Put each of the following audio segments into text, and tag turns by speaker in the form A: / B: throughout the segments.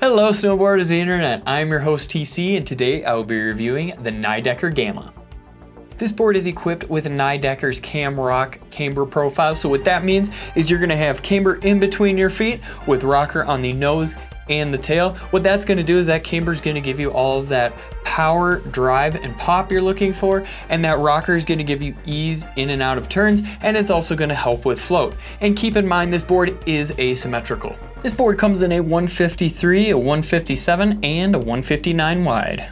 A: Hello snowboarders of the internet, I'm your host TC and today I will be reviewing the Nidecker Gamma. This board is equipped with Nidecker's Camrock camber profile, so what that means is you're going to have camber in between your feet with rocker on the nose and the tail. What that's going to do is that camber is going to give you all of that power, drive, and pop you're looking for, and that rocker is going to give you ease in and out of turns, and it's also going to help with float. And keep in mind this board is asymmetrical. This board comes in a 153, a 157, and a 159 wide.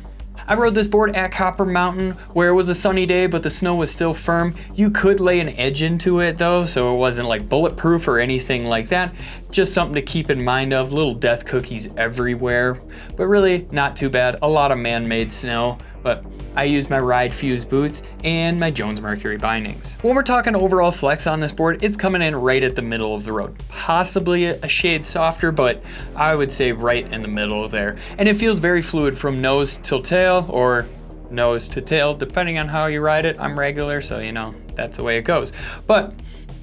A: I rode this board at Copper Mountain where it was a sunny day but the snow was still firm. You could lay an edge into it though, so it wasn't like bulletproof or anything like that. Just something to keep in mind of, little death cookies everywhere, but really not too bad. A lot of man-made snow, but I used my Ride Fuse boots and my Jones Mercury bindings. When we're talking overall flex on this board, it's coming in right at the middle of the road. Possibly a shade softer, but I would say right in the middle there. And it feels very fluid from nose till tail, or nose to tail, depending on how you ride it. I'm regular, so you know, that's the way it goes. But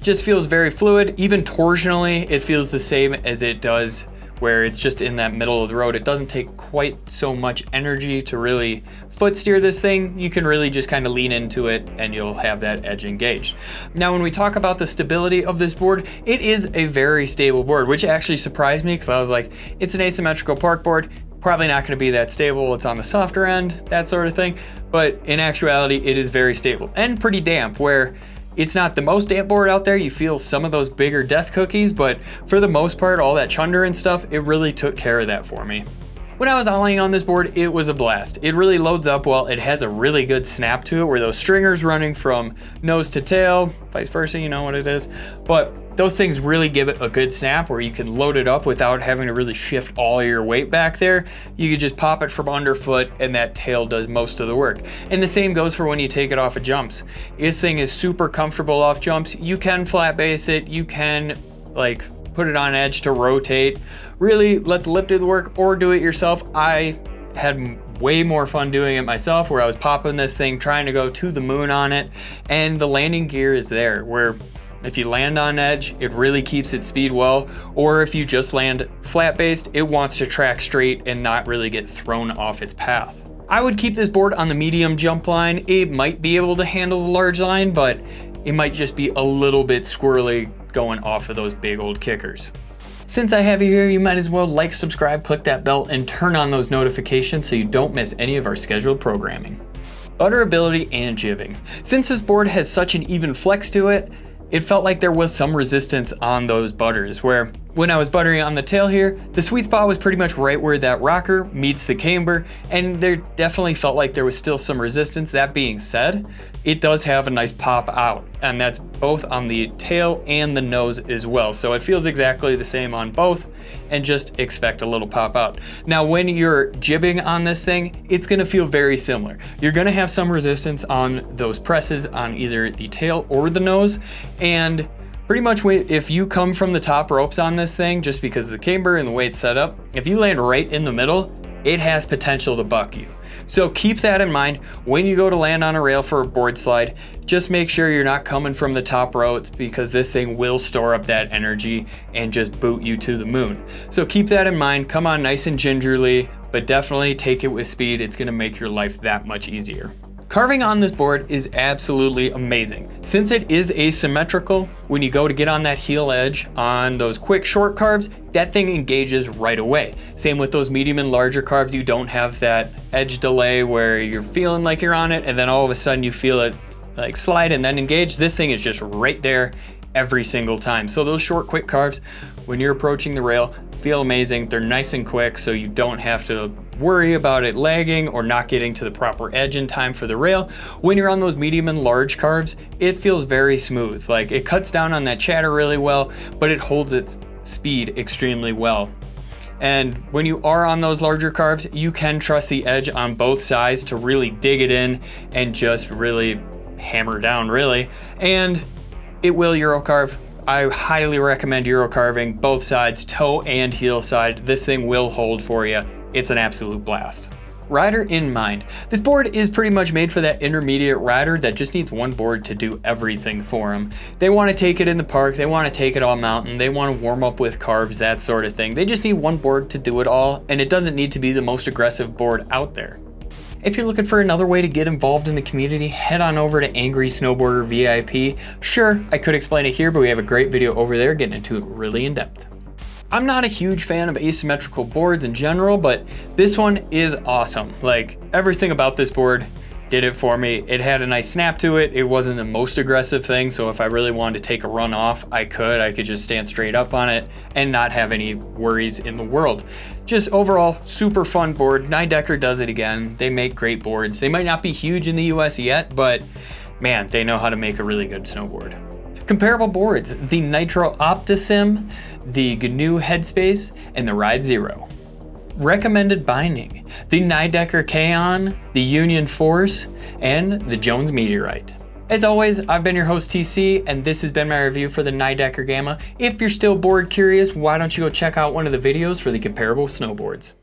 A: just feels very fluid. Even torsionally, it feels the same as it does where it's just in that middle of the road. It doesn't take quite so much energy to really foot steer this thing. You can really just kind of lean into it and you'll have that edge engaged. Now, when we talk about the stability of this board, it is a very stable board, which actually surprised me because I was like, it's an asymmetrical park board, probably not gonna be that stable. It's on the softer end, that sort of thing. But in actuality, it is very stable and pretty damp, where it's not the most damp board out there. You feel some of those bigger death cookies, but for the most part, all that chunder and stuff, it really took care of that for me. When I was ollieing on this board, it was a blast. It really loads up well. It has a really good snap to it where those stringers running from nose to tail, vice versa, you know what it is. But those things really give it a good snap where you can load it up without having to really shift all your weight back there. You could just pop it from underfoot and that tail does most of the work. And the same goes for when you take it off of jumps. This thing is super comfortable off jumps. You can flat base it, you can like put it on edge to rotate. Really let the lip do the work or do it yourself. I had way more fun doing it myself where I was popping this thing, trying to go to the moon on it. And the landing gear is there where if you land on edge, it really keeps its speed well, or if you just land flat-based, it wants to track straight and not really get thrown off its path. I would keep this board on the medium jump line. It might be able to handle the large line, but it might just be a little bit squirrely going off of those big old kickers. Since I have you here, you might as well like, subscribe, click that bell, and turn on those notifications so you don't miss any of our scheduled programming. Butterability and jibbing. Since this board has such an even flex to it, it felt like there was some resistance on those butters, where when I was buttering on the tail here, the sweet spot was pretty much right where that rocker meets the camber, and there definitely felt like there was still some resistance. That being said, it does have a nice pop out, and that's both on the tail and the nose as well. So it feels exactly the same on both, and just expect a little pop out. Now, when you're jibbing on this thing, it's gonna feel very similar. You're gonna have some resistance on those presses on either the tail or the nose, and pretty much if you come from the top ropes on this thing, just because of the camber and the way it's set up, if you land right in the middle, it has potential to buck you. So keep that in mind when you go to land on a rail for a board slide. Just make sure you're not coming from the top ropes because this thing will store up that energy and just boot you to the moon. So keep that in mind, come on nice and gingerly, but definitely take it with speed. It's gonna make your life that much easier. Carving on this board is absolutely amazing. Since it is asymmetrical, when you go to get on that heel edge on those quick short carves, that thing engages right away. Same with those medium and larger carves, you don't have that edge delay where you're feeling like you're on it and then all of a sudden you feel it like slide and then engage. This thing is just right there every single time. So those short quick carves, when you're approaching the rail, feel amazing. They're nice and quick, so you don't have to worry about it lagging or not getting to the proper edge in time for the rail. When you're on those medium and large carves, it feels very smooth. Like it cuts down on that chatter really well, but it holds its speed extremely well. And when you are on those larger carves, you can trust the edge on both sides to really dig it in and just really hammer down really. And it will Euro carve. I highly recommend Euro carving both sides, toe and heel side. This thing will hold for you. It's an absolute blast. rider in mind. This board is pretty much made for that intermediate rider that just needs one board to do everything for them. They want to take it in the park, they want to take it all mountain, they want to warm up with carves, that sort of thing. They just need one board to do it all, and it doesn't need to be the most aggressive board out there. If you're looking for another way to get involved in the community, head on over to Angry Snowboarder VIP. Sure, I could explain it here, but we have a great video over there getting into it really in depth. I'm not a huge fan of asymmetrical boards in general, but this one is awesome. Like, everything about this board did it for me. It had a nice snap to it. It wasn't the most aggressive thing, so if I really wanted to take a run off, I could just stand straight up on it and not have any worries in the world. Just overall, super fun board. Nidecker does it again. They make great boards. They might not be huge in the US yet, but man, they know how to make a really good snowboard. Comparable boards, the Nitro Optisym, the Gnu Headspace, and the Ride Zero. Recommended binding, the Nidecker Kaon, the Union Force, and the Jones Meteorite. As always, I've been your host TC, and this has been my review for the Nidecker Gamma. If you're still board curious, why don't you go check out one of the videos for the comparable snowboards.